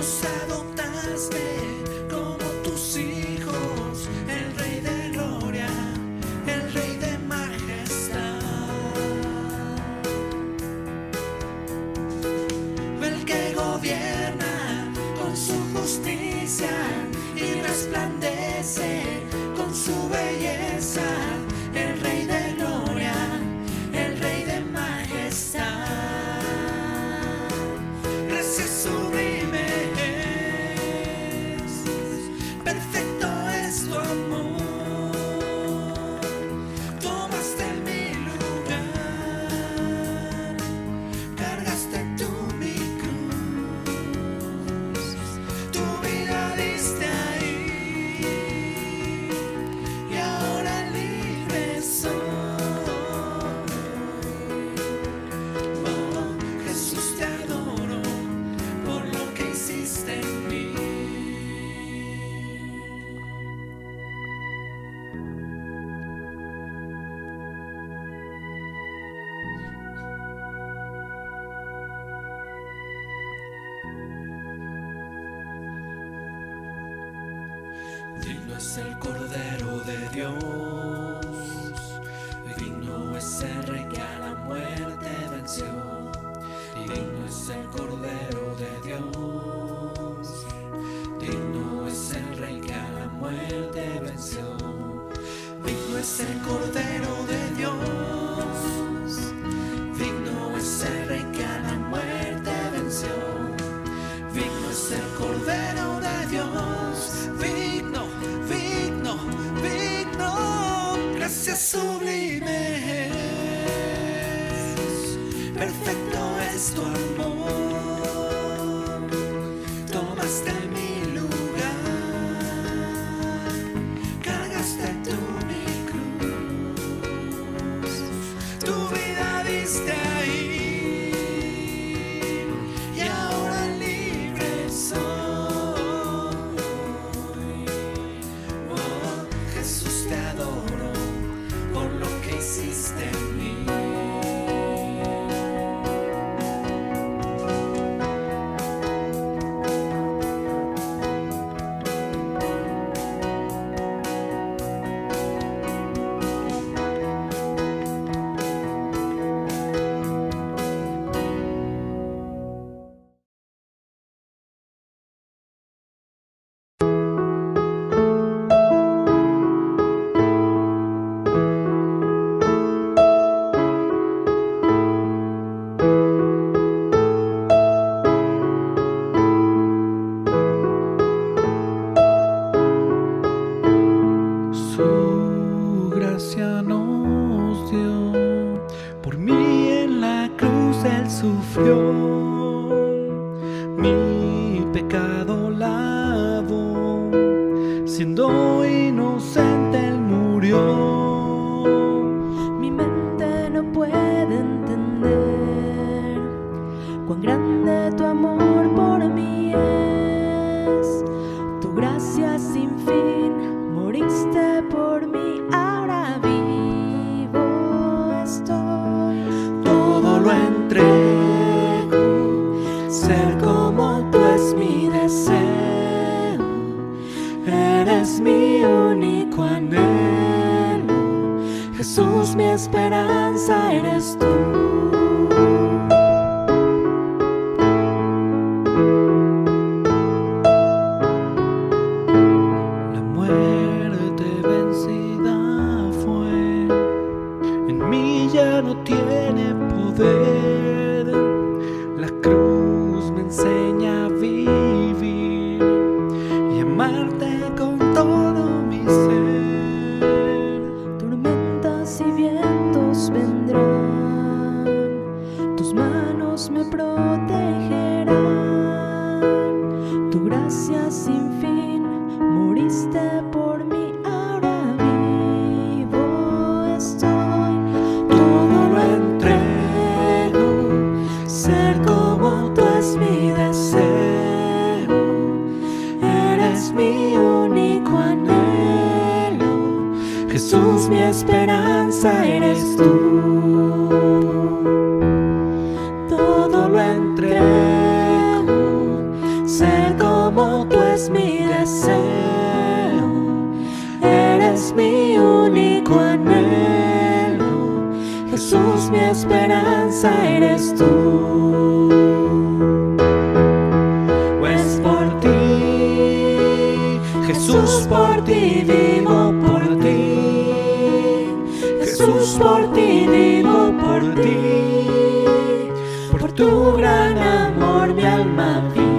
Nos adoptaste como tus hijos, el Rey de gloria, el Rey de majestad, el que gobierna con su justicia y resplandece con su belleza, el Rey de gloria, el Rey de majestad. Gracias sublime es, perfecto es tu amor. Tomaste mi lugar, cargaste tú mi cruz, tu vida diste ahí y ahora libre soy. Oh, Jesús, te adoro por lo que hiciste en mí. Digno es el Cordero de Dios, digno es el Rey que a la muerte venció. Digno es el Cordero de Dios, digno es el Rey que a la muerte venció. Digno es el Cordero de Dios, digno es el Rey que a la muerte venció. Digno es el Cordero de Dios, digno, digno, digno. Gracias sublime es, perfecto es tu amor. Tomaste mi lugar, cargaste tú mi cruz, tu vida diste ahí y ahora libre soy. Oh, Jesús, te adoro por lo que hiciste en mí. Su gracia nos dio, por mí en la cruz Él sufrió, mi pecado lavó, siendo inocente Él murió. Mi mente no puede entender cuán grande tu amor por mí es. Tu gracia sin fin, moriste por mí, ahora vivo estoy. Todo lo entrego, ser como tú es mi deseo. Eres mi único anhelo, Jesús, mi esperanza eres tú. La muerte vencida fue, en mí ya no tiene poder. La cruz me enseña a vivir y amarte con todo mi ser. Tormentas y vientos vendrán, tus manos me protegerán. Tu gracia sin fin, moriste por mí, ahora vivo estoy. Todo lo entrego, ser como tú es mi deseo. Eres mi único anhelo, Jesús, mi esperanza eres tú. Todo lo entrego, ser como tú es mi deseo. Eres mi único anhelo. Jesús, mi esperanza eres tú. Pues por ti, Jesús, por ti vivo, por ti. Jesús, por ti vivo, por ti. Por tu gran amor mi alma vivirá.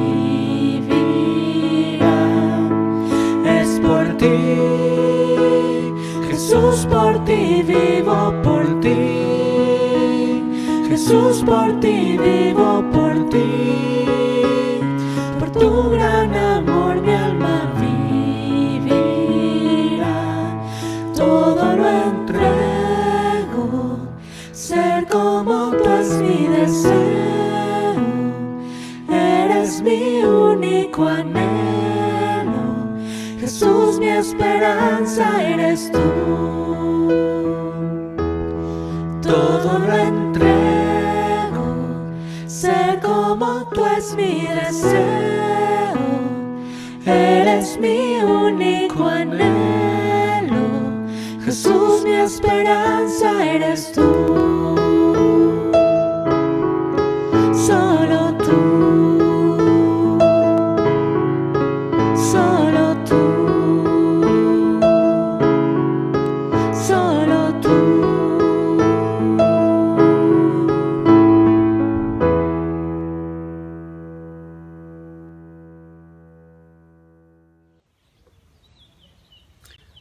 Es por ti, Jesús, por ti vivo, por ti. Jesús, por ti vivo, por ti. Por tu gran amor mi alma vivirá. Todo lo entrego, ser como tú es mi deseo. Eres mi único anhelo. Jesús, mi esperanza eres tú. Todo lo entrego, ser como tú es mi deseo. Eres mi único anhelo. Jesús, mi esperanza eres tú. Solo tú. Solo tú. Solo tú.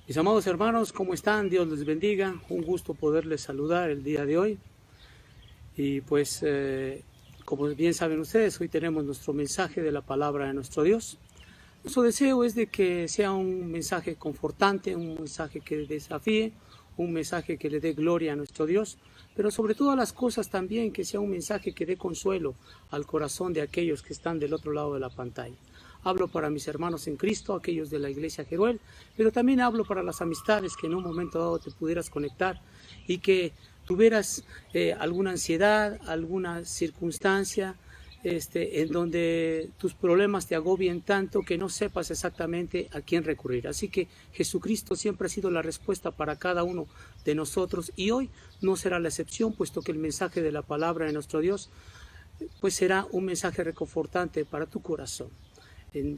Mis amados hermanos, ¿cómo están? Dios les bendiga. Un gusto poderles saludar el día de hoy. Y pues, como bien saben ustedes, hoy tenemos nuestro mensaje de la palabra de nuestro Dios. Nuestro deseo es de que sea un mensaje confortante, un mensaje que desafíe, un mensaje que le dé gloria a nuestro Dios, pero sobre todas las cosas también que sea un mensaje que dé consuelo al corazón de aquellos que están del otro lado de la pantalla. Hablo para mis hermanos en Cristo, aquellos de la iglesia Jeruel, pero también hablo para las amistades que en un momento dado te pudieras conectar y que tuvieras alguna ansiedad, alguna circunstancia en donde tus problemas te agobien tanto que no sepas exactamente a quién recurrir. Así que Jesucristo siempre ha sido la respuesta para cada uno de nosotros y hoy no será la excepción, puesto que el mensaje de la palabra de nuestro Dios pues será un mensaje reconfortante para tu corazón.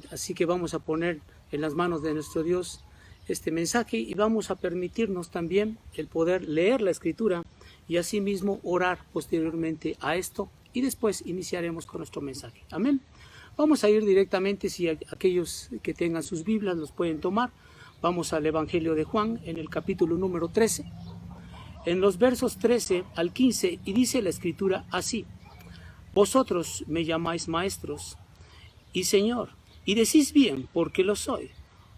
Así que vamos a poner en las manos de nuestro Dios este mensaje y vamos a permitirnos también el poder leer la Escritura y asimismo orar posteriormente a esto y después iniciaremos con nuestro mensaje. Amén. Vamos a ir directamente, si aquellos que tengan sus Biblias los pueden tomar. Vamos al Evangelio de Juan en el capítulo número 13, en los versos 13 al 15, y dice la Escritura así: Vosotros me llamáis maestros y Señor, y decís bien, porque lo soy.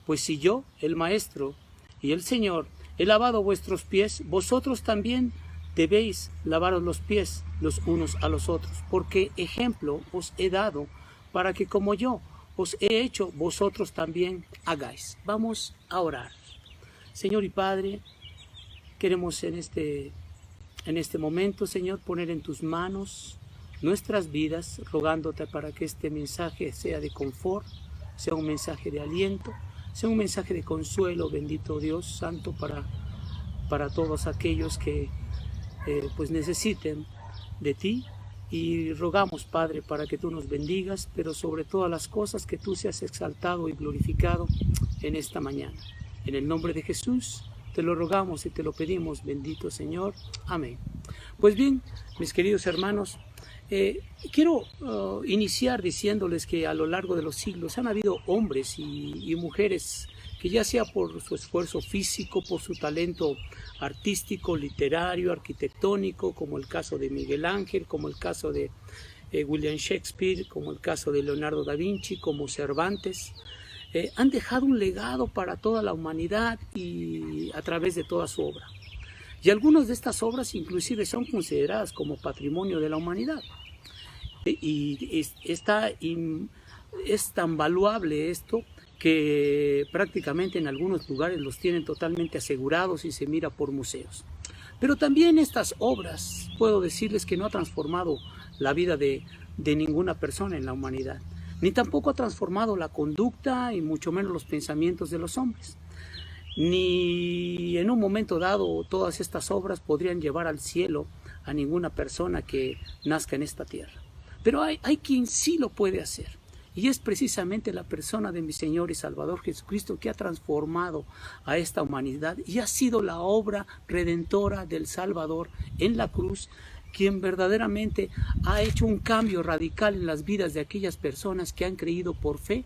Pues si yo, el Maestro y el Señor, he lavado vuestros pies, vosotros también debéis lavaros los pies los unos a los otros, porque ejemplo os he dado, para que como yo os he hecho, vosotros también hagáis. Vamos a orar. Señor y Padre, queremos en este momento, Señor, poner en tus manos nuestras vidas, rogándote para que este mensaje sea de confort, sea un mensaje de aliento, sea un mensaje de consuelo, bendito Dios Santo, para todos aquellos que pues necesiten de ti. Y rogamos, Padre, para que tú nos bendigas, pero sobre todas las cosas que tú seas exaltado y glorificado en esta mañana. En el nombre de Jesús te lo rogamos y te lo pedimos, bendito Señor. Amén. Pues bien, mis queridos hermanos, quiero iniciar diciéndoles que a lo largo de los siglos han habido hombres y mujeres que, ya sea por su esfuerzo físico, por su talento artístico, literario, arquitectónico, como el caso de Miguel Ángel, como el caso de William Shakespeare, como el caso de Leonardo da Vinci, como Cervantes, han dejado un legado para toda la humanidad y a través de toda su obra. Y algunas de estas obras inclusive son consideradas como patrimonio de la humanidad. Y es tan valuable esto que prácticamente en algunos lugares los tienen totalmente asegurados y se mira por museos. Pero también estas obras, puedo decirles que no ha transformado la vida de ninguna persona en la humanidad, ni tampoco ha transformado la conducta y mucho menos los pensamientos de los hombres. Ni en un momento dado todas estas obras podrían llevar al cielo a ninguna persona que nazca en esta tierra. Pero hay quien sí lo puede hacer. Y es precisamente la persona de mi Señor y Salvador Jesucristo que ha transformado a esta humanidad y ha sido la obra redentora del Salvador en la cruz, quien verdaderamente ha hecho un cambio radical en las vidas de aquellas personas que han creído por fe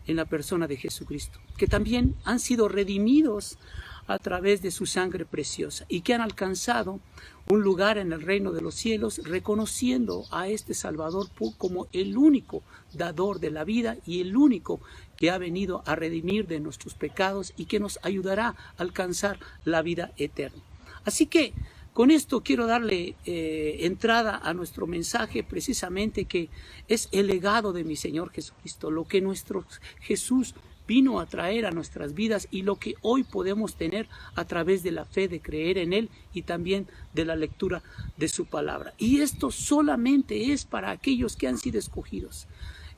en la persona de Jesucristo, que también han sido redimidos a través de su sangre preciosa y que han alcanzado un lugar en el reino de los cielos, reconociendo a este Salvador como el único dador de la vida y el único que ha venido a redimir de nuestros pecados y que nos ayudará a alcanzar la vida eterna. Así que con esto quiero darle entrada a nuestro mensaje, precisamente que es el legado de mi Señor Jesucristo, lo que nuestro Jesús vino a traer a nuestras vidas y lo que hoy podemos tener a través de la fe, de creer en Él y también de la lectura de su palabra. Y esto solamente es para aquellos que han sido escogidos.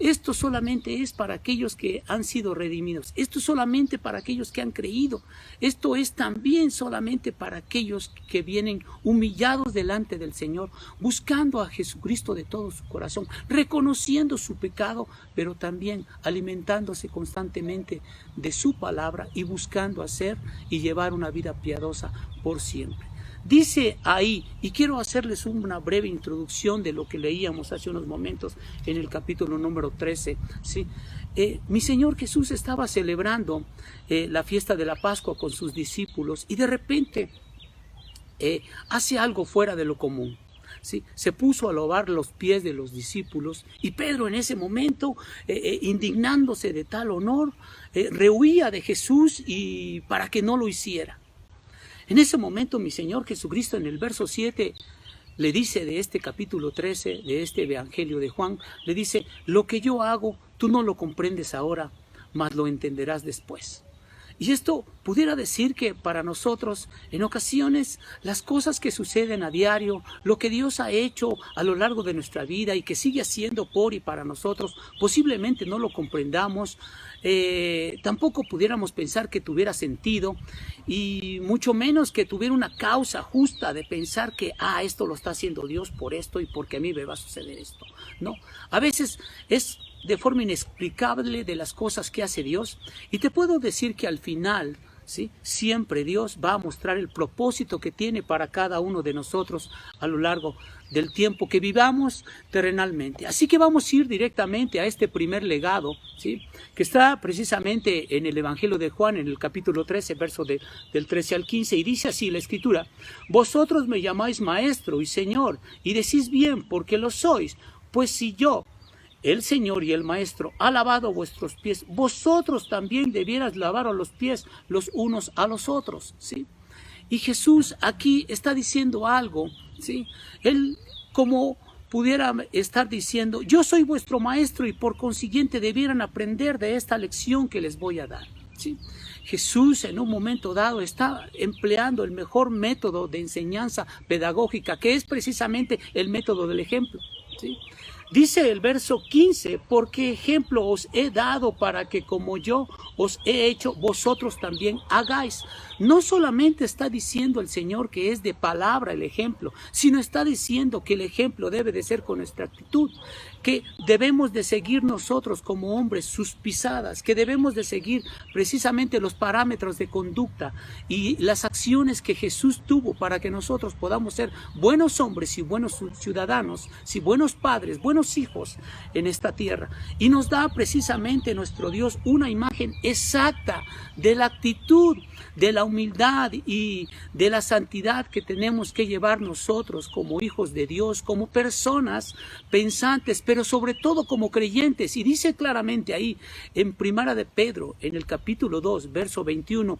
Esto solamente es para aquellos que han sido redimidos. Esto es solamente para aquellos que han creído. Esto es también solamente para aquellos que vienen humillados delante del Señor, buscando a Jesucristo de todo su corazón, reconociendo su pecado, pero también alimentándose constantemente de su palabra y buscando hacer y llevar una vida piadosa por siempre. Dice ahí, y quiero hacerles una breve introducción de lo que leíamos hace unos momentos en el capítulo número 13, ¿sí? Mi Señor Jesús estaba celebrando la fiesta de la Pascua con sus discípulos y de repente hace algo fuera de lo común. ¿Sí? Se puso a lavar los pies de los discípulos y Pedro en ese momento, indignándose de tal honor, rehuía de Jesús y para que no lo hiciera. En ese momento mi Señor Jesucristo en el verso 7 le dice de este capítulo 13, de este Evangelio de Juan, le dice, lo que yo hago tú no lo comprendes ahora, mas lo entenderás después. Y esto pudiera decir que para nosotros, en ocasiones, las cosas que suceden a diario, lo que Dios ha hecho a lo largo de nuestra vida y que sigue haciendo por y para nosotros, posiblemente no lo comprendamos, tampoco pudiéramos pensar que tuviera sentido y mucho menos que tuviera una causa justa de pensar que, esto lo está haciendo Dios por esto y porque a mí me va a suceder esto. No, a veces es de forma inexplicable de las cosas que hace Dios y te puedo decir que al final, ¿sí?, siempre Dios va a mostrar el propósito que tiene para cada uno de nosotros a lo largo del tiempo que vivamos terrenalmente. Así que vamos a ir directamente a este primer legado, ¿sí?, que está precisamente en el Evangelio de Juan, en el capítulo 13, verso del 13 al 15, y dice así la Escritura: vosotros me llamáis Maestro y Señor, y decís bien, porque lo sois, pues si yo, el Señor y el Maestro, ha lavado vuestros pies, vosotros también debieras lavaros los pies los unos a los otros, ¿sí? Y Jesús aquí está diciendo algo, ¿sí? Él como pudiera estar diciendo, yo soy vuestro Maestro y por consiguiente debieran aprender de esta lección que les voy a dar, ¿sí? Jesús en un momento dado está empleando el mejor método de enseñanza pedagógica, que es precisamente el método del ejemplo, ¿sí? Dice el verso 15, porque ejemplo os he dado para que como yo os he hecho, vosotros también hagáis. No solamente está diciendo el Señor que es de palabra el ejemplo, sino está diciendo que el ejemplo debe de ser con nuestra actitud, que debemos de seguir nosotros como hombres sus pisadas, que debemos de seguir precisamente los parámetros de conducta y las acciones que Jesús tuvo para que nosotros podamos ser buenos hombres y buenos ciudadanos, y buenos padres, buenos hijos en esta tierra. Y nos da precisamente nuestro Dios una imagen exacta de la actitud, de la humildad y de la santidad que tenemos que llevar nosotros como hijos de Dios, como personas pensantes, pero sobre todo como creyentes. Y dice claramente ahí en Primera de Pedro, en el capítulo 2, verso 21,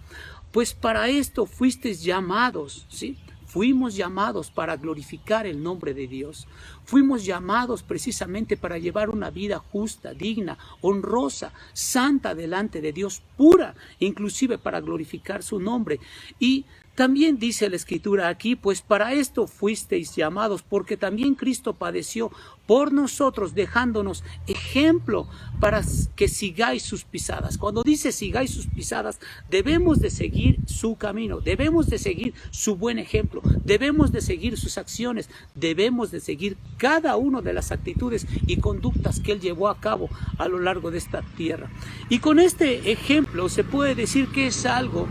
pues para esto fuisteis llamados, ¿sí? Fuimos llamados para glorificar el nombre de Dios. Fuimos llamados precisamente para llevar una vida justa, digna, honrosa, santa delante de Dios, pura, inclusive para glorificar su nombre. Y también dice la Escritura aquí, pues para esto fuisteis llamados, porque también Cristo padeció por nosotros, dejándonos ejemplo para que sigáis sus pisadas. Cuando dice sigáis sus pisadas, debemos de seguir su camino, debemos de seguir su buen ejemplo, debemos de seguir sus acciones, debemos de seguir cada una de las actitudes y conductas que Él llevó a cabo a lo largo de esta tierra. Y con este ejemplo se puede decir que es algo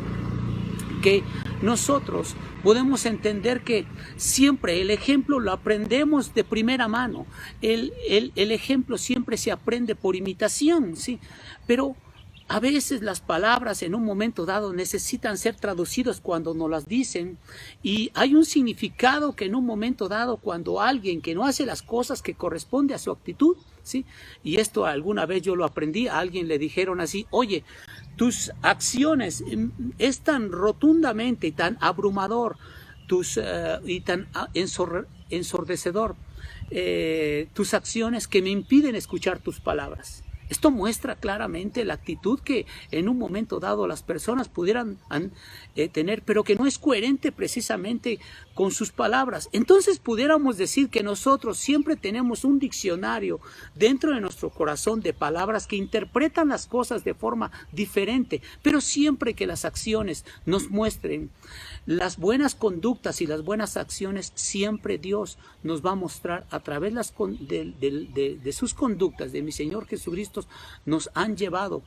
que nosotros podemos entender que siempre el ejemplo lo aprendemos de primera mano. El ejemplo siempre se aprende por imitación, ¿sí? Pero a veces las palabras en un momento dado necesitan ser traducidas cuando nos las dicen, y hay un significado que en un momento dado, cuando alguien que no hace las cosas que corresponde a su actitud, ¿sí? Y esto alguna vez yo lo aprendí, a alguien le dijeron así: oye, tus acciones es tan rotundamente y tan abrumador y tan ensordecedor tus acciones, que me impiden escuchar tus palabras. Esto muestra claramente la actitud que en un momento dado las personas pudieran tener, pero que no es coherente precisamente con sus palabras. Entonces pudiéramos decir que nosotros siempre tenemos un diccionario dentro de nuestro corazón de palabras que interpretan las cosas de forma diferente, pero siempre que las acciones nos muestren las buenas conductas y las buenas acciones, siempre Dios nos va a mostrar a través de sus conductas, de mi Señor Jesucristo, nos han llevado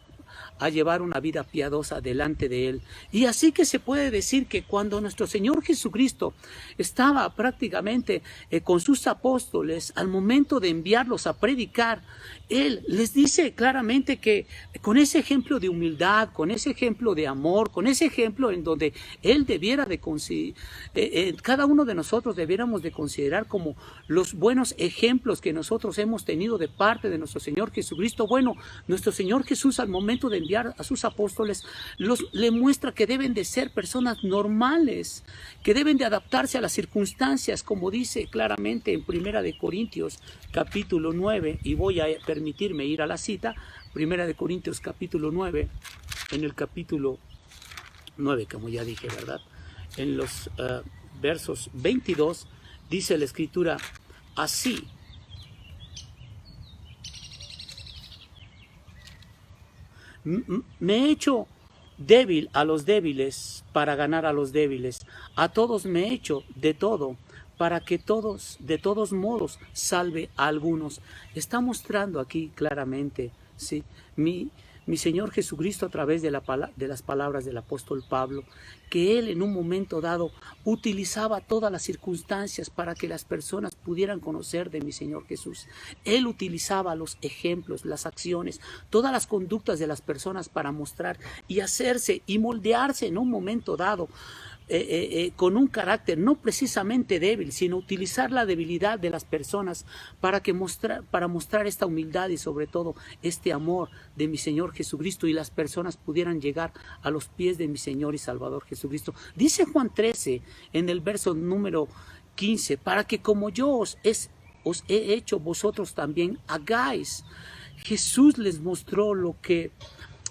a llevar una vida piadosa delante de Él. Y así que se puede decir que cuando nuestro Señor Jesucristo estaba prácticamente con sus apóstoles, al momento de enviarlos a predicar, Él les dice claramente que con ese ejemplo de humildad, con ese ejemplo de amor, con ese ejemplo en donde Él debiera de cada uno de nosotros debiéramos de considerar como los buenos ejemplos que nosotros hemos tenido de parte de nuestro Señor Jesucristo. Bueno, nuestro Señor Jesús, al momento de enviar a sus apóstoles, le muestra que deben de ser personas normales, que deben de adaptarse a las circunstancias, como dice claramente en 1 de Corintios capítulo 9, y voy a permitirme ir a la cita. 1 de Corintios capítulo 9, en el capítulo 9, como ya dije, ¿verdad? En los versos 22 dice la Escritura así: me he hecho débil a los débiles para ganar a los débiles. A todos me he hecho de todo para que todos, de todos modos, salve a algunos. Está mostrando aquí claramente, ¿sí? Mi Señor Jesucristo, a través de las palabras del apóstol Pablo, que Él en un momento dado utilizaba todas las circunstancias para que las personas pudieran conocer de mi Señor Jesús. Él utilizaba los ejemplos, las acciones, todas las conductas de las personas para mostrar y hacerse y moldearse en un momento dado con un carácter no precisamente débil, sino utilizar la debilidad de las personas para mostrar esta humildad y sobre todo este amor de mi Señor Jesucristo, y las personas pudieran llegar a los pies de mi Señor y Salvador Jesucristo. Dice Juan 13 en el verso número 15, para que como yo os he hecho, vosotros también hagáis. Jesús les mostró lo que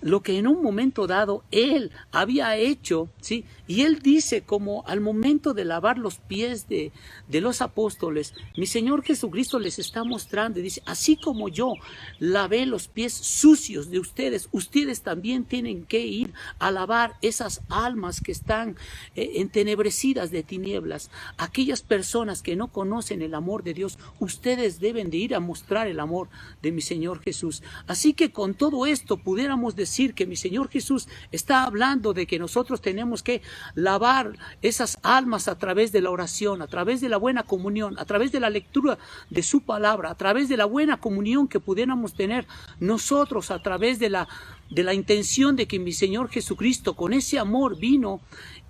en un momento dado Él había hecho, ¿sí? Y Él dice, como al momento de lavar los pies de los apóstoles, mi Señor Jesucristo les está mostrando y dice: así como yo lavé los pies sucios de ustedes, ustedes también tienen que ir a lavar esas almas que están entenebrecidas de tinieblas. Aquellas personas que no conocen el amor de Dios, ustedes deben de ir a mostrar el amor de mi Señor Jesús. Así que con todo esto pudiéramos decir que mi Señor Jesús está hablando de que nosotros tenemos que lavar esas almas a través de la oración, a través de la buena comunión, a través de la lectura de su palabra, a través de la buena comunión que pudiéramos tener nosotros, a través de la intención de que mi Señor Jesucristo con ese amor vino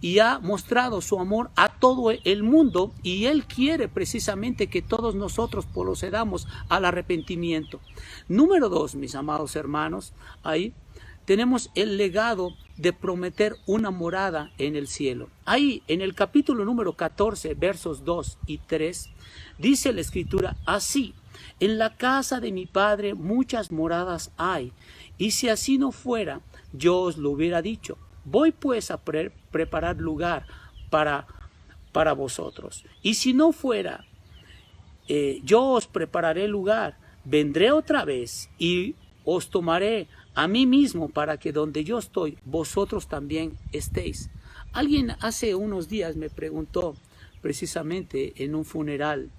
y ha mostrado su amor a todo el mundo, y Él quiere precisamente que todos nosotros procedamos al arrepentimiento. Número 2, mis amados hermanos, ahí tenemos el legado de prometer una morada en el cielo. Ahí, en el capítulo número 14, versos 2 y 3, dice la Escritura así: en la casa de mi Padre muchas moradas hay, y si así no fuera, yo os lo hubiera dicho. Voy pues a preparar lugar para vosotros. Y si no fuera, yo os prepararé lugar, vendré otra vez y os tomaré a mí mismo, para que donde yo estoy, vosotros también estéis. Alguien hace unos días me preguntó, precisamente en un funeral,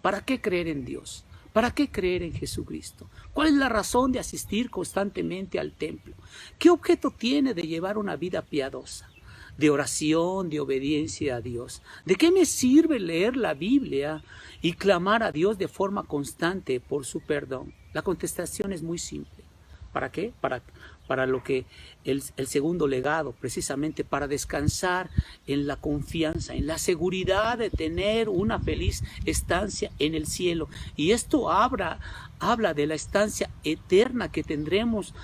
¿para qué creer en Dios? ¿Para qué creer en Jesucristo? ¿Cuál es la razón de asistir constantemente al templo? ¿Qué objeto tiene de llevar una vida piadosa, de oración, de obediencia a Dios? ¿De qué me sirve leer la Biblia y clamar a Dios de forma constante por su perdón? La contestación es muy simple. ¿Para qué? Para lo que el segundo legado, precisamente para descansar en la confianza, en la seguridad de tener una feliz estancia en el cielo. Y esto habla de la estancia eterna que tendremos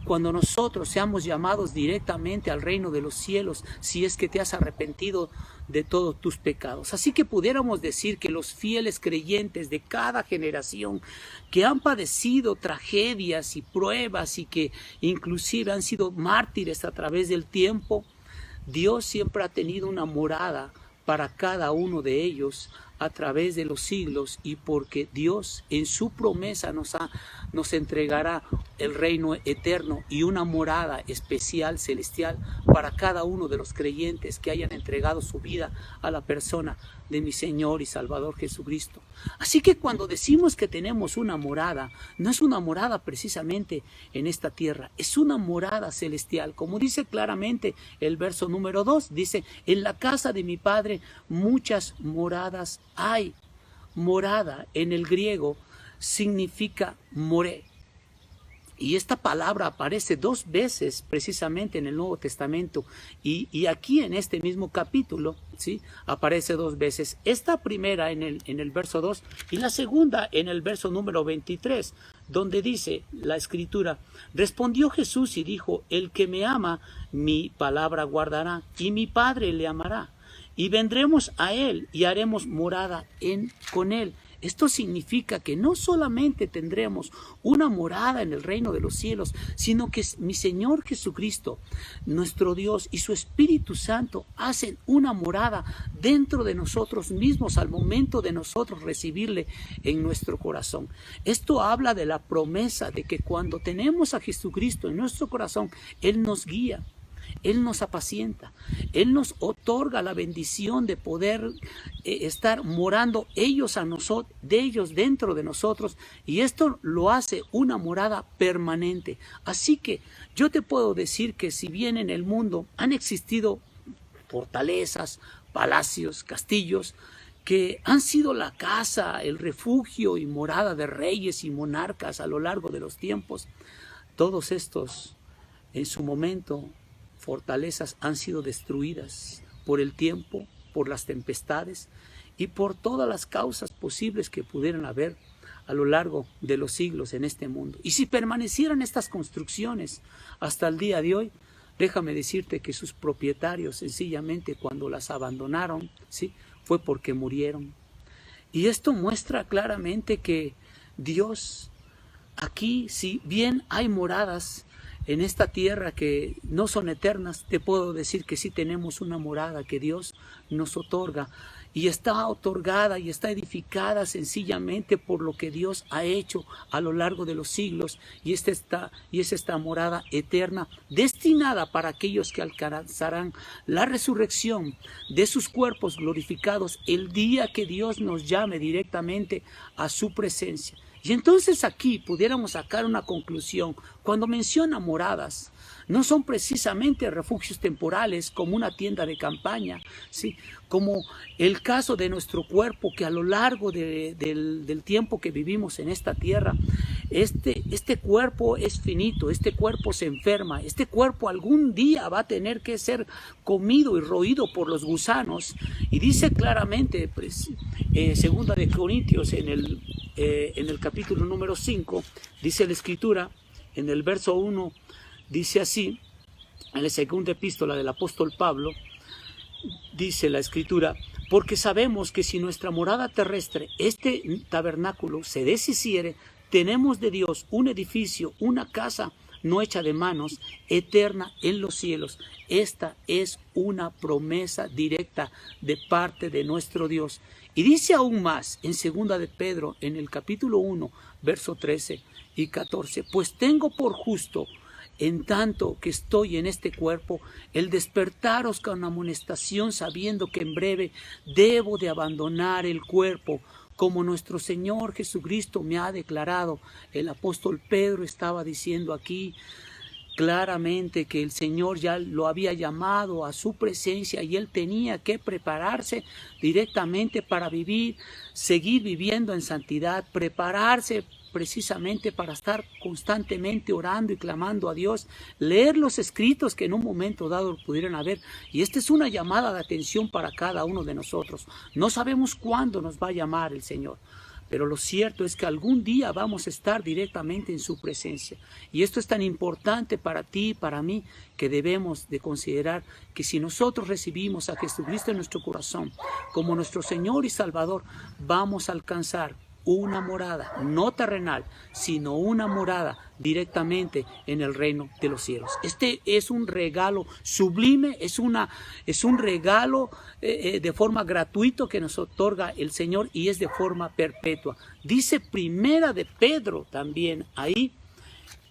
cuando nosotros seamos llamados directamente al reino de los cielos, si es que te has arrepentido de todos tus pecados. Así que pudiéramos decir que los fieles creyentes de cada generación que han padecido tragedias y pruebas y que inclusive han sido mártires a través del tiempo, Dios siempre ha tenido una morada para cada uno de ellos a través de los siglos, y porque Dios en su promesa nos entregará el reino eterno y una morada especial, celestial, para cada uno de los creyentes que hayan entregado su vida a la persona de mi Señor y Salvador Jesucristo. Así que cuando decimos que tenemos una morada, no es una morada precisamente en esta tierra, es una morada celestial. Como dice claramente el verso número 2, dice: en la casa de mi Padre muchas moradas hay. Morada en el griego significa moré. Y esta palabra aparece 2 veces precisamente en el Nuevo Testamento, y aquí en este mismo capítulo, ¿sí?, aparece 2 veces. Esta primera en el verso 2 y la segunda en el verso número 23, donde dice la Escritura: respondió Jesús y dijo: el que me ama, mi palabra guardará, y mi Padre le amará, y vendremos a él y haremos morada con él. Esto significa que no solamente tendremos una morada en el reino de los cielos, sino que mi Señor Jesucristo, nuestro Dios y su Espíritu Santo hacen una morada dentro de nosotros mismos al momento de nosotros recibirle en nuestro corazón. Esto habla de la promesa de que cuando tenemos a Jesucristo en nuestro corazón, Él nos guía, Él nos apacienta, Él nos otorga la bendición de poder estar morando de ellos dentro de nosotros, y esto lo hace una morada permanente. Así que yo te puedo decir que si bien en el mundo han existido fortalezas, palacios, castillos, que han sido la casa, el refugio y morada de reyes y monarcas a lo largo de los tiempos, todos estos en su momento fortalezas han sido destruidas por el tiempo, por las tempestades y por todas las causas posibles que pudieran haber a lo largo de los siglos en este mundo. Y si permanecieran estas construcciones hasta el día de hoy, déjame decirte que sus propietarios sencillamente cuando las abandonaron, ¿sí?, fue porque murieron. Y esto muestra claramente que Dios aquí, si bien hay moradas en esta tierra que no son eternas, te puedo decir que sí tenemos una morada que Dios nos otorga, y está otorgada y está edificada sencillamente por lo que Dios ha hecho a lo largo de los siglos, y es esta morada eterna destinada para aquellos que alcanzarán la resurrección de sus cuerpos glorificados el día que Dios nos llame directamente a su presencia. Y entonces aquí pudiéramos sacar una conclusión. Cuando menciona moradas, no son precisamente refugios temporales como una tienda de campaña, ¿sí?, como el caso de nuestro cuerpo, que a lo largo del tiempo que vivimos en esta tierra, este cuerpo es finito, este cuerpo se enferma, este cuerpo algún día va a tener que ser comido y roído por los gusanos. Y dice claramente, segunda de Corintios en el capítulo número 5, dice la Escritura: En el verso 1 dice así, en la segunda epístola del apóstol Pablo, dice la escritura: porque sabemos que si nuestra morada terrestre, este tabernáculo, se deshiciere, tenemos de Dios un edificio, una casa no hecha de manos, eterna en los cielos. Esta es una promesa directa de parte de nuestro Dios. Y dice aún más en 2 de Pedro, en el capítulo 1, verso 13 y 14, pues tengo por justo, en tanto que estoy en este cuerpo, el despertaros con amonestación, sabiendo que en breve debo de abandonar el cuerpo, como nuestro Señor Jesucristo me ha declarado. El apóstol Pedro estaba diciendo aquí claramente que el Señor ya lo había llamado a su presencia y él tenía que prepararse directamente para vivir, seguir viviendo en santidad, prepararse precisamente para estar constantemente orando y clamando a Dios, leer los escritos que en un momento dado pudieran haber. Y esta es una llamada de atención para cada uno de nosotros. No sabemos cuándo nos va a llamar el Señor, pero lo cierto es que algún día vamos a estar directamente en su presencia. Y esto es tan importante para ti y para mí, que debemos de considerar que si nosotros recibimos a Jesucristo en nuestro corazón como nuestro Señor y Salvador, vamos a alcanzar una morada, no terrenal, sino una morada directamente en el reino de los cielos. Este es un regalo sublime, es un regalo de forma gratuita que nos otorga el Señor, y es de forma perpetua. Dice Primera de Pedro también ahí,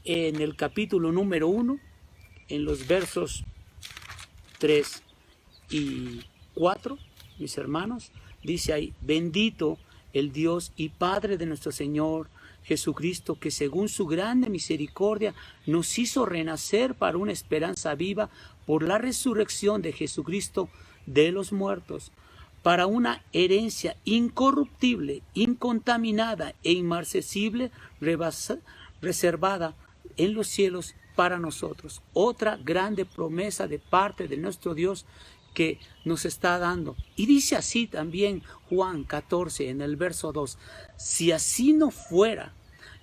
en el capítulo número 1, en los versos 3 y 4, mis hermanos, dice ahí: bendito el Dios y Padre de nuestro Señor Jesucristo, que según su grande misericordia nos hizo renacer para una esperanza viva por la resurrección de Jesucristo de los muertos, para una herencia incorruptible, incontaminada e inmarcesible, reservada en los cielos para nosotros. Otra grande promesa de parte de nuestro Dios que nos está dando. Y dice así también Juan 14 en el verso 2: si así no fuera,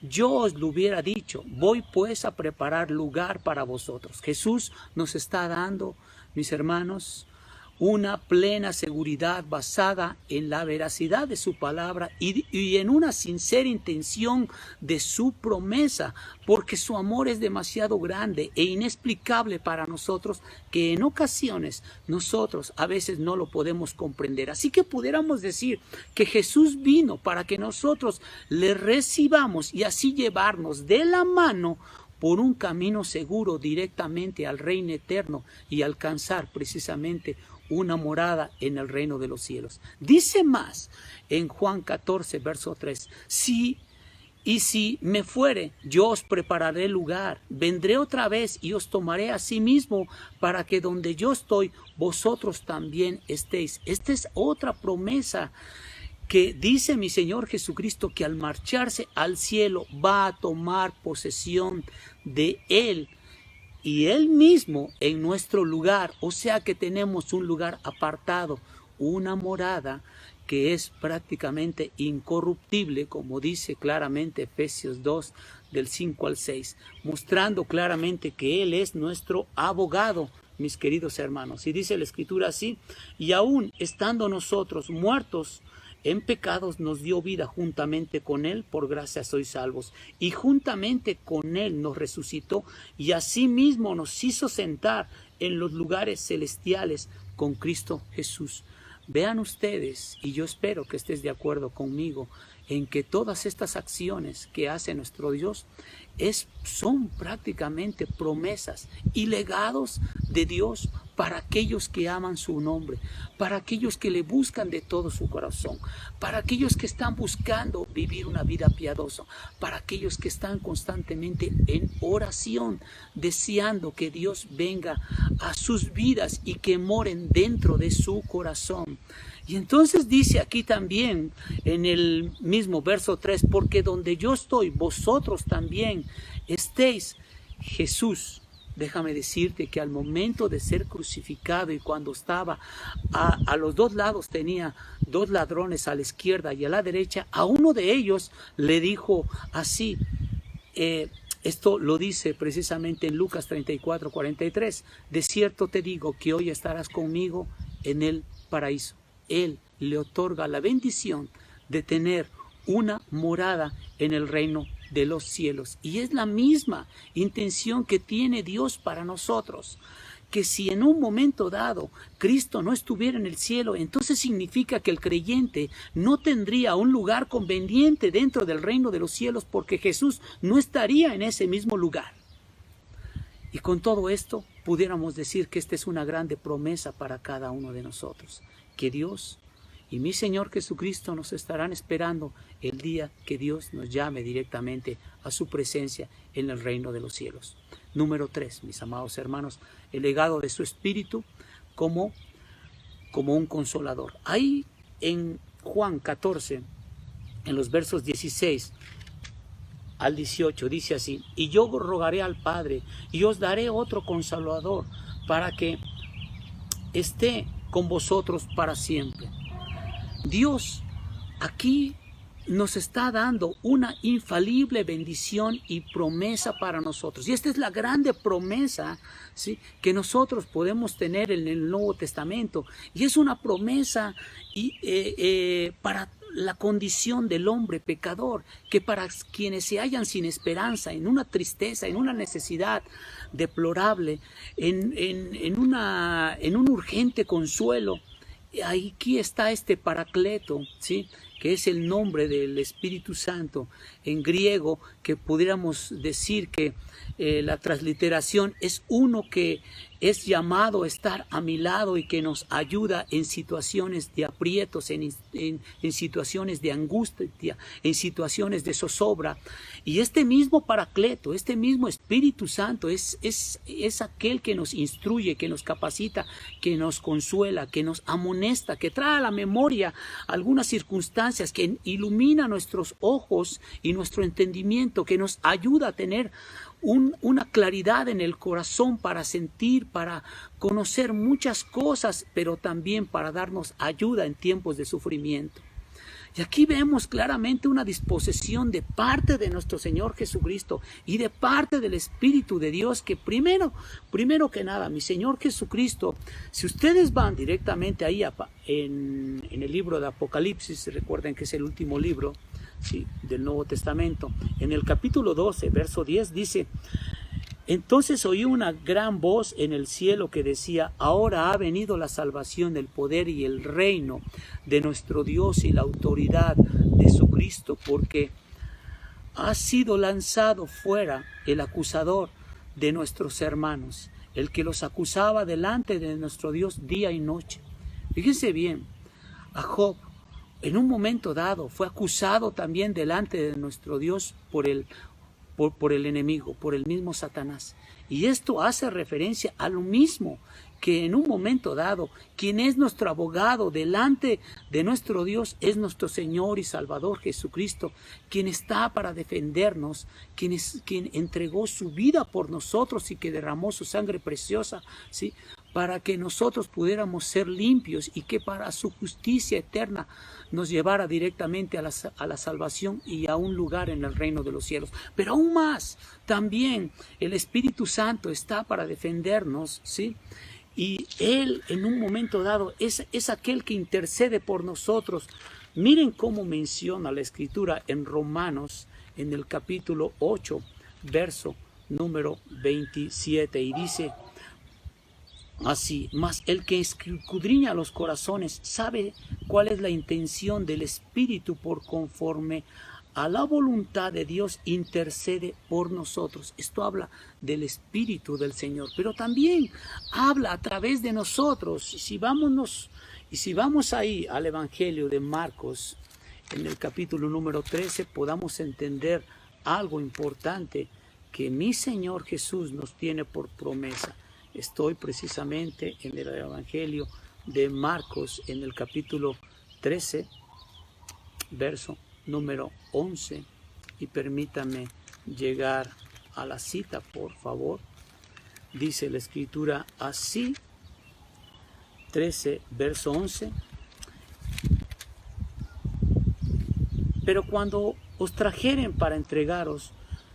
yo os lo hubiera dicho, voy pues a preparar lugar para vosotros. Jesús nos está dando, mis hermanos, una plena seguridad basada en la veracidad de su palabra y en una sincera intención de su promesa, porque su amor es demasiado grande e inexplicable para nosotros, que en ocasiones nosotros a veces no lo podemos comprender. Así que pudiéramos decir que Jesús vino para que nosotros le recibamos y así llevarnos de la mano por un camino seguro directamente al reino eterno y alcanzar precisamente una morada en el reino de los cielos. Dice más en Juan 14, verso 3: si me fuere, yo os prepararé lugar, vendré otra vez y os tomaré a sí mismo, para que donde yo estoy, vosotros también estéis. Esta es otra promesa que dice mi Señor Jesucristo, que al marcharse al cielo va a tomar posesión de Él y Él mismo en nuestro lugar. O sea que tenemos un lugar apartado, una morada que es prácticamente incorruptible, como dice claramente Efesios 2, del 5 al 6, mostrando claramente que Él es nuestro abogado, mis queridos hermanos. Y dice la Escritura así: y aún estando nosotros muertos en pecados, nos dio vida juntamente con Él, por gracia sois salvos, y juntamente con Él nos resucitó, y asimismo nos hizo sentar en los lugares celestiales con Cristo Jesús. Vean ustedes, y yo espero que estés de acuerdo conmigo, en que todas estas acciones que hace nuestro Dios son prácticamente promesas y legados de Dios para aquellos que aman su nombre, para aquellos que le buscan de todo su corazón, para aquellos que están buscando vivir una vida piadosa, para aquellos que están constantemente en oración, deseando que Dios venga a sus vidas y que moren dentro de su corazón. Y entonces dice aquí también en el mismo verso 3, porque donde yo estoy, vosotros también estéis. Jesús, déjame decirte que al momento de ser crucificado y cuando estaba a los dos lados, tenía dos ladrones a la izquierda y a la derecha, a uno de ellos le dijo así: Esto lo dice precisamente en Lucas 34:43. De cierto te digo que hoy estarás conmigo en el paraíso. Él le otorga la bendición de tener una morada en el reino de los cielos. Y es la misma intención que tiene Dios para nosotros. Que si en un momento dado Cristo no estuviera en el cielo, entonces significa que el creyente no tendría un lugar conveniente dentro del reino de los cielos, porque Jesús no estaría en ese mismo lugar. Y con todo esto pudiéramos decir que esta es una grande promesa para cada uno de nosotros, que Dios y mi Señor Jesucristo nos estarán esperando el día que Dios nos llame directamente a su presencia en el reino de los cielos. Número 3, mis amados hermanos, el legado de su Espíritu como un consolador. Ahí en Juan 14, en los versos 16 al 18, dice así: y yo rogaré al Padre y os daré otro consolador para que esté con vosotros para siempre. Dios aquí nos está dando una infalible bendición y promesa para nosotros. Y esta es la grande promesa, ¿sí?, que nosotros podemos tener en el Nuevo Testamento. Y es una promesa para la condición del hombre pecador, que para quienes se hallan sin esperanza, en una tristeza, en una necesidad deplorable, en un urgente consuelo, aquí está este Paracleto, ¿sí?, que es el nombre del Espíritu Santo en griego, que pudiéramos decir que la transliteración es uno que es llamado a estar a mi lado y que nos ayuda en situaciones de aprietos, en situaciones de angustia, en situaciones de zozobra. Y este mismo Paracleto, este mismo Espíritu Santo es aquel que nos instruye, que nos capacita, que nos consuela, que nos amonesta, que trae a la memoria algunas circunstancias, que ilumina nuestros ojos y nuestro entendimiento, que nos ayuda a tener una claridad en el corazón para sentir, para conocer muchas cosas, pero también para darnos ayuda en tiempos de sufrimiento. Y aquí vemos claramente una disposición de parte de nuestro Señor Jesucristo y de parte del Espíritu de Dios, que primero que nada, mi Señor Jesucristo, si ustedes van directamente ahí en el libro de Apocalipsis, recuerden que es el último libro, sí, del Nuevo Testamento, en el capítulo 12, verso 10 dice: entonces oí una gran voz en el cielo que decía: ahora ha venido la salvación, el poder y el reino de nuestro Dios y la autoridad de su Cristo, porque ha sido lanzado fuera el acusador de nuestros hermanos, el que los acusaba delante de nuestro Dios día y noche. Fíjense bien, a Job en un momento dado fue acusado también delante de nuestro Dios por el enemigo, por el mismo Satanás. Y esto hace referencia a lo mismo, que en un momento dado, quien es nuestro abogado delante de nuestro Dios es nuestro Señor y Salvador Jesucristo, quien está para defendernos, quien entregó su vida por nosotros y que derramó su sangre preciosa, ¿sí?, para que nosotros pudiéramos ser limpios y que para su justicia eterna nos llevara directamente a la salvación y a un lugar en el reino de los cielos. Pero aún más, también el Espíritu Santo está para defendernos, ¿sí? Y Él en un momento dado es aquel que intercede por nosotros. Miren cómo menciona la Escritura en Romanos, en el capítulo 8, verso número 27, y dice así: mas el que escudriña los corazones sabe cuál es la intención del Espíritu, por conforme a la voluntad de Dios intercede por nosotros. Esto habla del Espíritu del Señor, pero también habla a través de nosotros. Y si vamos ahí al Evangelio de Marcos, en el capítulo número 13, podamos entender algo importante que mi Señor Jesús nos tiene por promesa. Estoy precisamente en el Evangelio de Marcos, en el capítulo 13, verso número 11, y permítame llegar a la cita, por favor. Dice la Escritura así, 13, verso 11: pero cuando os trajeren para entregaros,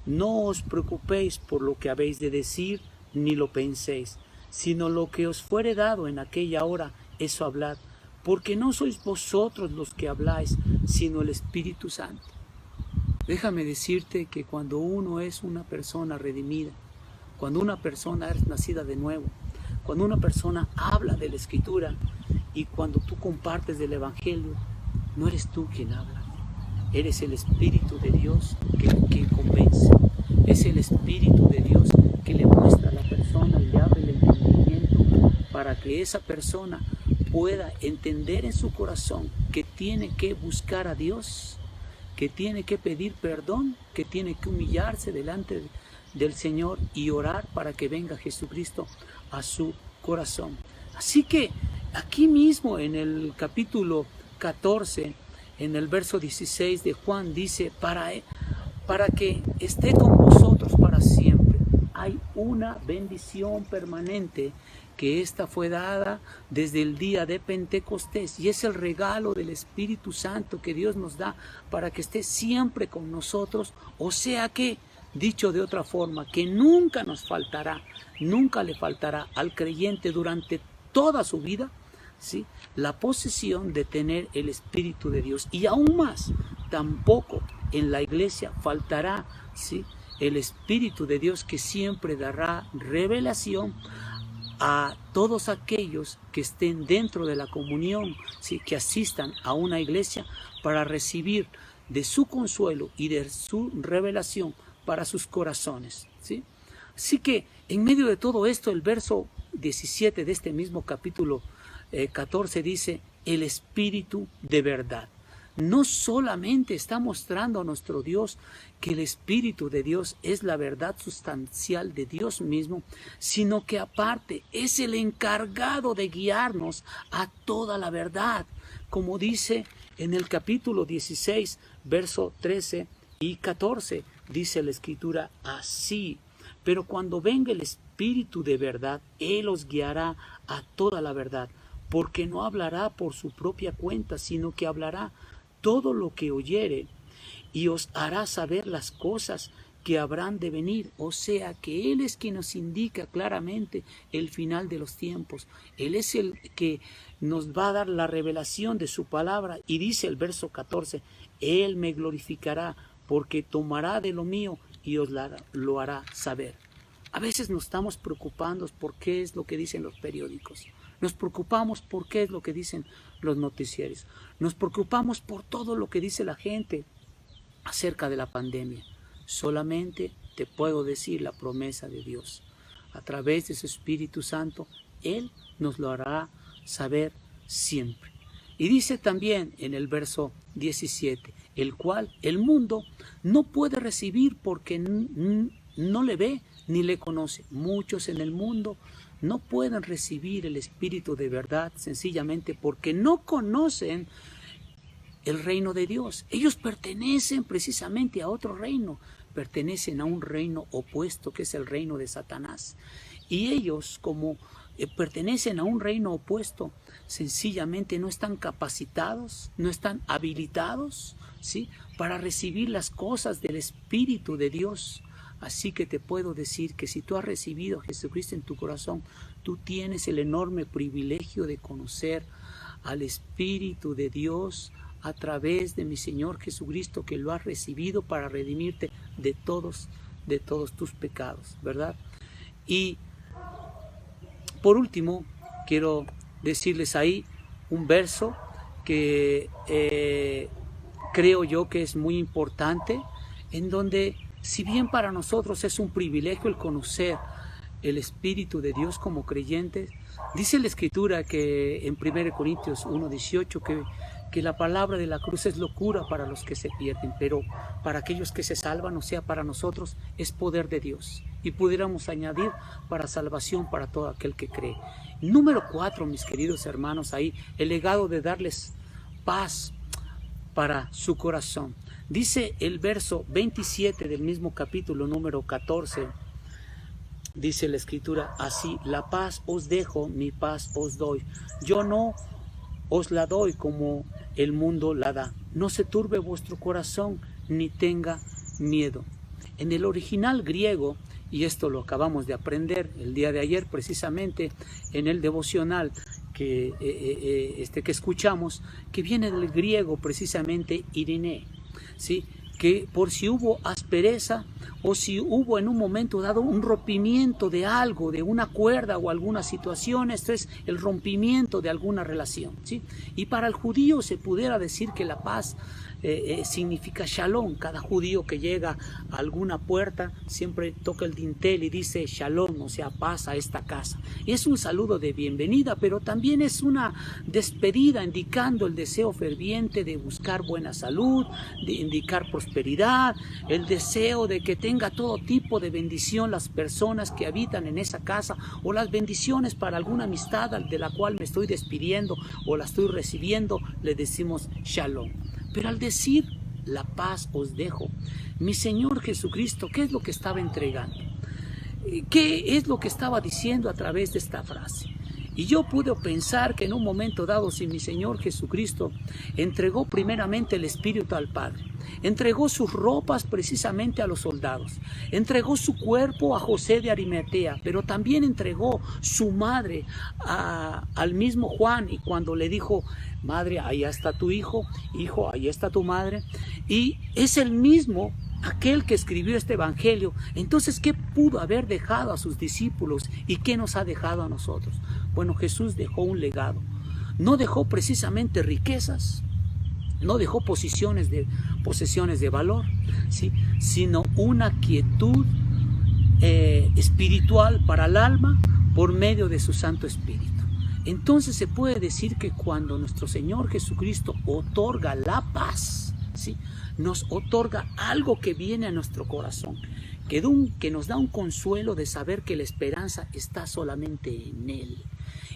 No os preocupéis por lo que habéis de decir, ni lo penséis, sino lo que os fuere dado en aquella hora, eso hablad, porque no sois vosotros los que habláis, sino el Espíritu Santo. Déjame decirte que cuando uno es una persona redimida, cuando una persona es nacida de nuevo, cuando una persona habla de la Escritura y cuando tú compartes del Evangelio, no eres tú quien habla, eres el Espíritu de Dios que convence, es el Espíritu de Dios que le muestra a la persona y le abre el entendimiento para que esa persona pueda entender en su corazón que tiene que buscar a Dios, que tiene que pedir perdón, que tiene que humillarse delante del Señor y orar para que venga Jesucristo a su corazón. Así que aquí mismo en el capítulo 14, en el verso 16 de Juan, dice, para que esté con vosotros para siempre. Hay una bendición permanente que esta fue dada desde el día de Pentecostés y es el regalo del Espíritu Santo que Dios nos da para que esté siempre con nosotros, o sea que, dicho de otra forma, que nunca nos faltará, nunca le faltará al creyente durante toda su vida, ¿sí?, la posesión de tener el Espíritu de Dios. Y aún más, tampoco en la iglesia faltará, ¿sí?, el Espíritu de Dios, que siempre dará revelación a todos aquellos que estén dentro de la comunión, ¿sí?, que asistan a una iglesia para recibir de su consuelo y de su revelación para sus corazones, ¿sí? Así que en medio de todo esto, el verso 17 de este mismo capítulo 14 dice, el Espíritu de verdad. No solamente está mostrando a nuestro Dios que el Espíritu de Dios es la verdad sustancial de Dios mismo, sino que aparte es el encargado de guiarnos a toda la verdad, como dice en el capítulo 16, verso 13 y 14, dice la Escritura así: pero cuando venga el Espíritu de verdad, Él os guiará a toda la verdad, porque no hablará por su propia cuenta, sino que hablará todo lo que oyere y os hará saber las cosas que habrán de venir. O sea que Él es quien nos indica claramente el final de los tiempos. Él es el que nos va a dar la revelación de su palabra. Y dice el verso 14, Él me glorificará porque tomará de lo mío y os lo hará saber. A veces nos estamos preocupando por qué es lo que dicen los periódicos. Nos preocupamos por qué es lo que dicen los noticieros. Nos preocupamos por todo lo que dice la gente acerca de la pandemia. Solamente te puedo decir la promesa de Dios. A través de su Espíritu Santo, Él nos lo hará saber siempre. Y dice también en el verso 17, el cual el mundo no puede recibir porque no le ve ni le conoce. Muchos en el mundo no pueden recibir el Espíritu de verdad sencillamente porque no conocen el reino de Dios. Ellos pertenecen precisamente a otro reino, pertenecen a un reino opuesto que es el reino de Satanás. Y ellos, como pertenecen a un reino opuesto, sencillamente no están capacitados, no están habilitados, ¿sí?, para recibir las cosas del Espíritu de Dios. Así que te puedo decir que si tú has recibido a Jesucristo en tu corazón, tú tienes el enorme privilegio de conocer al Espíritu de Dios a través de mi Señor Jesucristo, que lo has recibido para redimirte de todos tus pecados, ¿verdad? Y por último, quiero decirles ahí un verso que creo yo que es muy importante, en donde, si bien para nosotros es un privilegio el conocer el Espíritu de Dios como creyentes, dice la Escritura que en 1 Corintios 1:18 que la palabra de la cruz es locura para los que se pierden, pero para aquellos que se salvan, o sea, para nosotros, es poder de Dios. Y pudiéramos añadir para salvación para todo aquel que cree. Número 4, mis queridos hermanos, ahí, el legado de darles paz para su corazón. Dice el verso 27 del mismo capítulo número 14, dice la Escritura así: la paz os dejo, mi paz os doy. Yo no os la doy como el mundo la da. No se turbe vuestro corazón, ni tenga miedo. En el original griego, y esto lo acabamos de aprender el día de ayer precisamente en el devocional que escuchamos, que viene del griego precisamente iriné, ¿sí? Que por si hubo aspereza o si hubo en un momento dado un rompimiento de algo, de una cuerda o alguna situación, esto es el rompimiento de alguna relación, ¿sí? Y para el judío se pudiera decir que la paz significa shalom. Cada judío que llega a alguna puerta siempre toca el dintel y dice shalom, o sea, paz a esta casa. Y es un saludo de bienvenida, pero también es una despedida indicando el deseo ferviente de buscar buena salud, de indicar prosperidad, el deseo de que tenga todo tipo de bendición las personas que habitan en esa casa, o las bendiciones para alguna amistad de la cual me estoy despidiendo o la estoy recibiendo, le decimos shalom. Pero al decir la paz os dejo, mi Señor Jesucristo, ¿qué es lo que estaba entregando? ¿Qué es lo que estaba diciendo a través de esta frase? Y yo pude pensar que en un momento dado, si mi Señor Jesucristo entregó primeramente el Espíritu al Padre, entregó sus ropas precisamente a los soldados, entregó su cuerpo a José de Arimatea, pero también entregó su madre al mismo Juan, y cuando le dijo, madre, allá está tu hijo, hijo, ahí está tu madre, y es el mismo aquel que escribió este evangelio. Entonces, ¿qué pudo haber dejado a sus discípulos y qué nos ha dejado a nosotros? Bueno, Jesús dejó un legado. No dejó precisamente riquezas, no dejó posesiones de valor, ¿sí? Sino una quietud espiritual para el alma por medio de su Santo Espíritu. Entonces se puede decir que cuando nuestro Señor Jesucristo otorga la paz, ¿sí? Nos otorga algo que viene a nuestro corazón, que nos da un consuelo de saber que la esperanza está solamente en Él,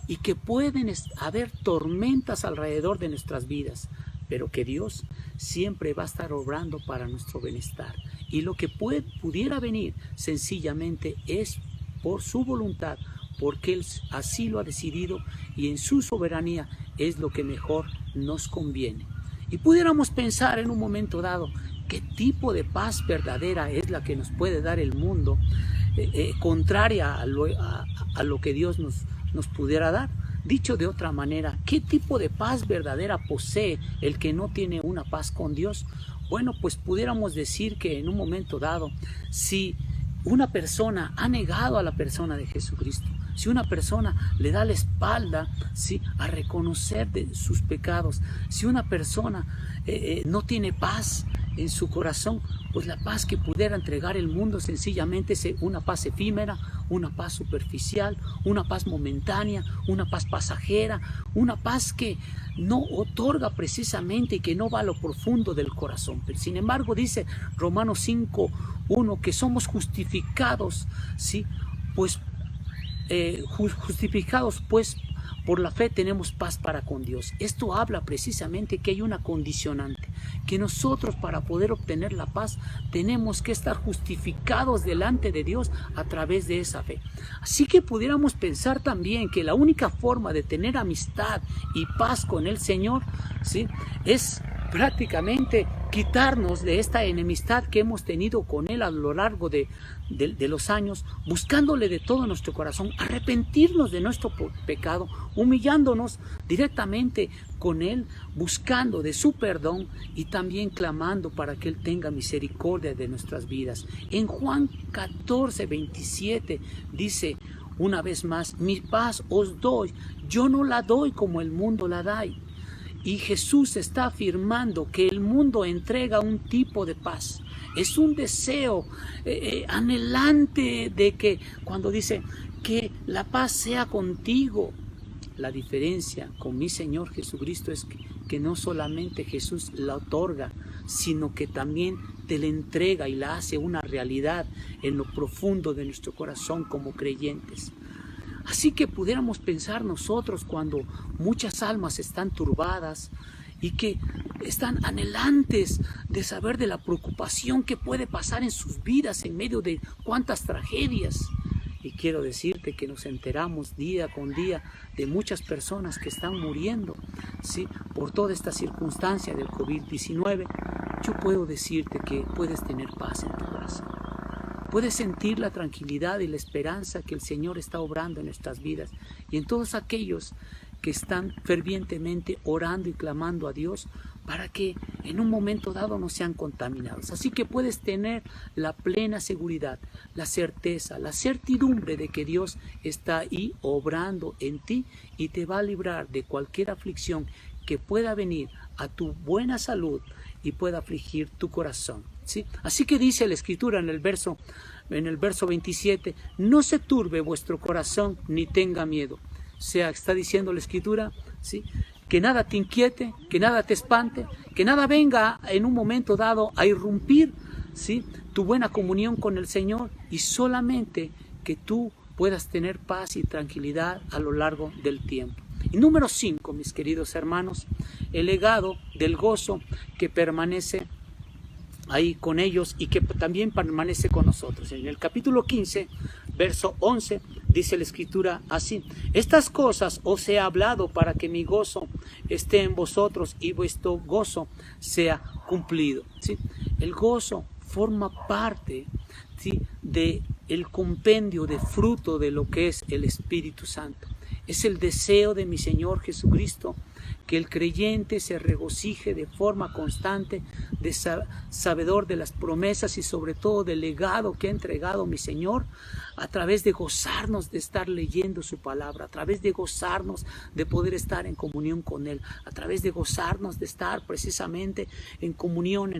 y que pueden haber tormentas alrededor de nuestras vidas, pero que Dios siempre va a estar obrando para nuestro bienestar, y lo que pudiera venir sencillamente es por su voluntad, porque Él así lo ha decidido, y en su soberanía es lo que mejor nos conviene. Y pudiéramos pensar en un momento dado, ¿qué tipo de paz verdadera es la que nos puede dar el mundo, contraria a lo que Dios nos pudiera dar? Dicho de otra manera, ¿qué tipo de paz verdadera posee el que no tiene una paz con Dios? Bueno, pues pudiéramos decir que en un momento dado, si una persona ha negado a la persona de Jesucristo, si una persona le da la espalda, ¿sí?, a reconocer sus pecados, si una persona no tiene paz en su corazón, pues la paz que pudiera entregar el mundo sencillamente es una paz efímera, una paz superficial, una paz momentánea, una paz pasajera, una paz que no otorga precisamente y que no va a lo profundo del corazón. Pero sin embargo dice Romanos 5:1 que somos justificados, ¿sí?, pues justificados pues por la fe tenemos paz para con Dios. Esto habla precisamente que hay una condicionante, que nosotros para poder obtener la paz tenemos que estar justificados delante de Dios a través de esa fe. Así que pudiéramos pensar también que la única forma de tener amistad y paz con el Señor, ¿sí?, es prácticamente quitarnos de esta enemistad que hemos tenido con Él a lo largo de los años, buscándole de todo nuestro corazón, arrepentirnos de nuestro pecado, humillándonos directamente con Él, buscando de su perdón y también clamando para que Él tenga misericordia de nuestras vidas. En Juan 14:27 dice una vez más, mi paz os doy, yo no la doy como el mundo la da. Y Jesús está afirmando que el mundo entrega un tipo de paz. Es un deseo anhelante de que cuando dice que la paz sea contigo. La diferencia con mi Señor Jesucristo es que no solamente Jesús la otorga, sino que también te la entrega y la hace una realidad en lo profundo de nuestro corazón como creyentes. Así que pudiéramos pensar nosotros cuando muchas almas están turbadas y que están anhelantes de saber de la preocupación que puede pasar en sus vidas en medio de cuántas tragedias. Y quiero decirte que nos enteramos día con día de muchas personas que están muriendo, ¿sí?, por toda esta circunstancia del COVID-19. Yo puedo decirte que puedes tener paz en tu corazón. puedes sentir la tranquilidad y la esperanza que el Señor está obrando en nuestras vidas y en todos aquellos que están fervientemente orando y clamando a Dios para que en un momento dado no sean contaminados. Así que puedes tener la plena seguridad, la certeza, la certidumbre de que Dios está ahí obrando en ti y te va a librar de cualquier aflicción que pueda venir a tu buena salud y pueda afligir tu corazón, ¿sí? Así que dice la Escritura en el verso 27, no se turbe vuestro corazón ni tenga miedo. O sea, está diciendo la Escritura, ¿sí?, que nada te inquiete, que nada te espante, que nada venga en un momento dado a irrumpir, ¿sí?, tu buena comunión con el Señor, y solamente que tú puedas tener paz y tranquilidad a lo largo del tiempo. Y número 5, mis queridos hermanos, el legado del gozo que permanece ahí con ellos y que también permanece con nosotros. En el capítulo 15, verso 11, dice la Escritura así: estas cosas os he hablado para que mi gozo esté en vosotros y vuestro gozo sea cumplido, ¿sí? El gozo forma parte, ¿sí?, del compendio de fruto de lo que es el Espíritu Santo. Es el deseo de mi Señor Jesucristo que el creyente se regocije de forma constante, sabedor de las promesas y sobre todo del legado que ha entregado mi Señor, a través de gozarnos de estar leyendo su palabra, a través de gozarnos de poder estar en comunión con Él, a través de gozarnos de estar precisamente en comunión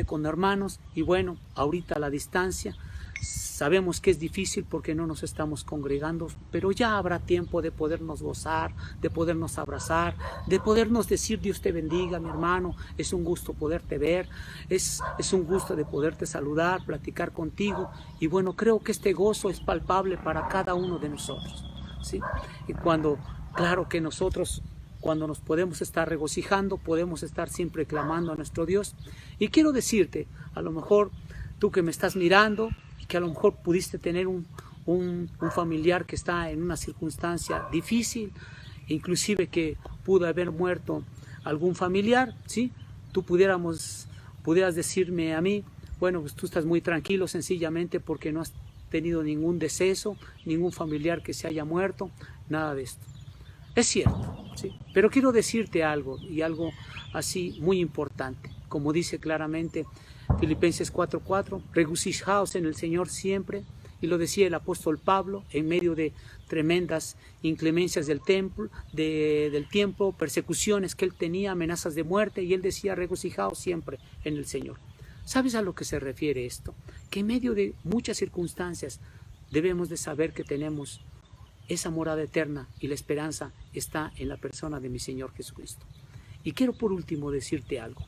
con hermanos. Y bueno, ahorita a la distancia sabemos que es difícil porque no nos estamos congregando, pero ya habrá tiempo de podernos gozar, de podernos abrazar, de podernos decir: Dios te bendiga, mi hermano, es un gusto poderte ver, es un gusto de poderte saludar, platicar contigo. Y bueno, creo que este gozo es palpable para cada uno de nosotros, ¿sí? Y claro que nosotros, cuando nos podemos estar regocijando, podemos estar siempre clamando a nuestro Dios. Y quiero decirte, a lo mejor tú que me estás mirando, que a lo mejor pudiste tener un familiar que está en una circunstancia difícil, inclusive que pudo haber muerto algún familiar, ¿sí? Tú pudieras decirme a mí: bueno, pues tú estás muy tranquilo sencillamente porque no has tenido ningún deceso, ningún familiar que se haya muerto, nada de esto. Es cierto, ¿sí? Pero quiero decirte algo, y algo así muy importante, como dice claramente Filipenses 4:4, regocijaos en el Señor siempre, y lo decía el apóstol Pablo en medio de tremendas inclemencias del tiempo, persecuciones que él tenía, amenazas de muerte, y él decía: regocijaos siempre en el Señor. ¿Sabes a lo que se refiere esto? Que en medio de muchas circunstancias debemos de saber que tenemos esa morada eterna y la esperanza está en la persona de mi Señor Jesucristo. Y quiero por último decirte algo.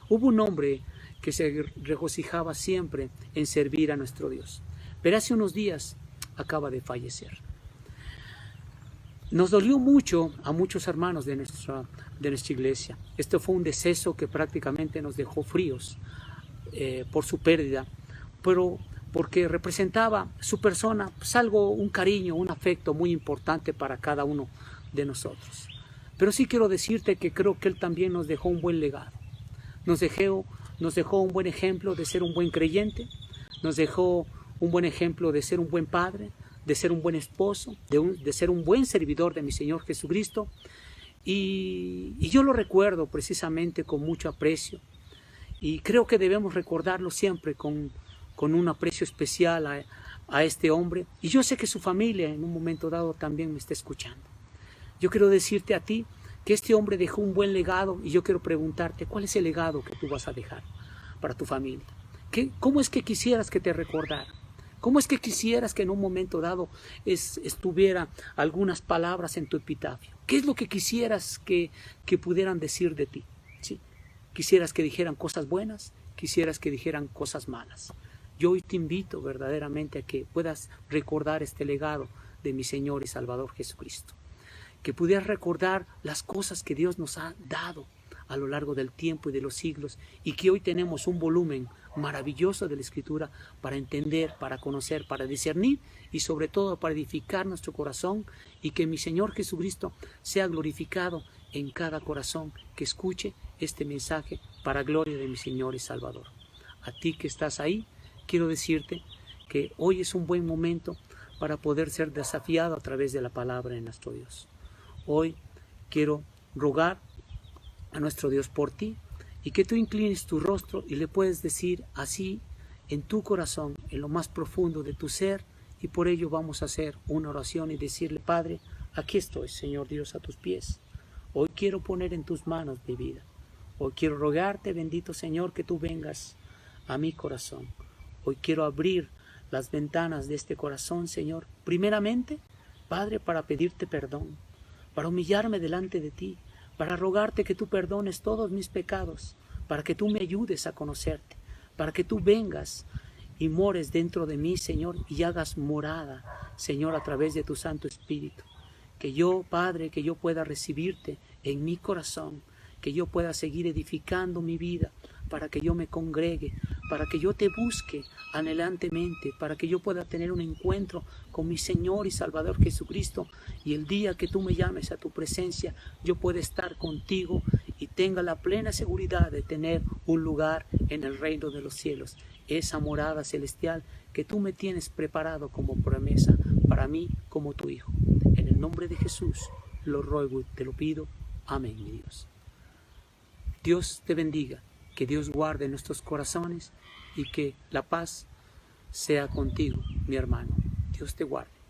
Hubo un hombre que se regocijaba siempre en servir a nuestro Dios, pero hace unos días acaba de fallecer. Nos dolió mucho a muchos hermanos de nuestra iglesia. Esto fue un deceso que prácticamente nos dejó fríos por su pérdida, pero porque representaba su persona pues un cariño, un afecto muy importante para cada uno de nosotros. Pero sí quiero decirte que creo que él también nos dejó un buen legado. Nos dejó un buen ejemplo de ser un buen creyente, nos dejó un buen ejemplo de ser un buen padre, de ser un buen esposo, de ser un buen servidor de mi Señor Jesucristo. Y yo lo recuerdo precisamente con mucho aprecio, y creo que debemos recordarlo siempre con un aprecio especial a este hombre. Y yo sé que su familia en un momento dado también me está escuchando. Yo quiero decirte a ti que este hombre dejó un buen legado, y yo quiero preguntarte: ¿cuál es el legado que tú vas a dejar para tu familia? ¿Cómo es que quisieras que te recordara? ¿Cómo es que quisieras que en un momento dado estuviera algunas palabras en tu epitafio? ¿Qué es lo que quisieras que pudieran decir de ti? ¿Sí? ¿Quisieras que dijeran cosas buenas? ¿Quisieras que dijeran cosas malas? Yo hoy te invito verdaderamente a que puedas recordar este legado de mi Señor y Salvador Jesucristo. Que pudieras recordar las cosas que Dios nos ha dado a lo largo del tiempo y de los siglos, y que hoy tenemos un volumen maravilloso de la Escritura para entender, para conocer, para discernir y sobre todo para edificar nuestro corazón, y que mi Señor Jesucristo sea glorificado en cada corazón que escuche este mensaje para gloria de mi Señor y Salvador. A ti que estás ahí, quiero decirte que hoy es un buen momento para poder ser desafiado a través de la palabra de nuestro Dios. Hoy quiero rogar a nuestro Dios por ti y que tú inclines tu rostro y le puedes decir así en tu corazón, en lo más profundo de tu ser, y por ello vamos a hacer una oración y decirle: Padre, aquí estoy, Señor Dios, a tus pies. Hoy quiero poner en tus manos mi vida. Hoy quiero rogarte, bendito Señor, que tú vengas a mi corazón. Hoy quiero abrir las ventanas de este corazón, Señor, primeramente, Padre, para pedirte perdón, para humillarme delante de ti, para rogarte que tú perdones todos mis pecados, para que tú me ayudes a conocerte, para que tú vengas y mores dentro de mí, Señor, y hagas morada, Señor, a través de tu Santo Espíritu. Que yo, Padre, que yo pueda recibirte en mi corazón, que yo pueda seguir edificando mi vida, para que yo me congregue, para que yo te busque anhelantemente, para que yo pueda tener un encuentro con mi Señor y Salvador Jesucristo, y el día que tú me llames a tu presencia, yo pueda estar contigo y tenga la plena seguridad de tener un lugar en el reino de los cielos, esa morada celestial que tú me tienes preparado como promesa para mí como tu Hijo. En el nombre de Jesús lo ruego y te lo pido. Amén, mi Dios. Dios te bendiga, que Dios guarde nuestros corazones y que la paz sea contigo, mi hermano. Dios te guarde.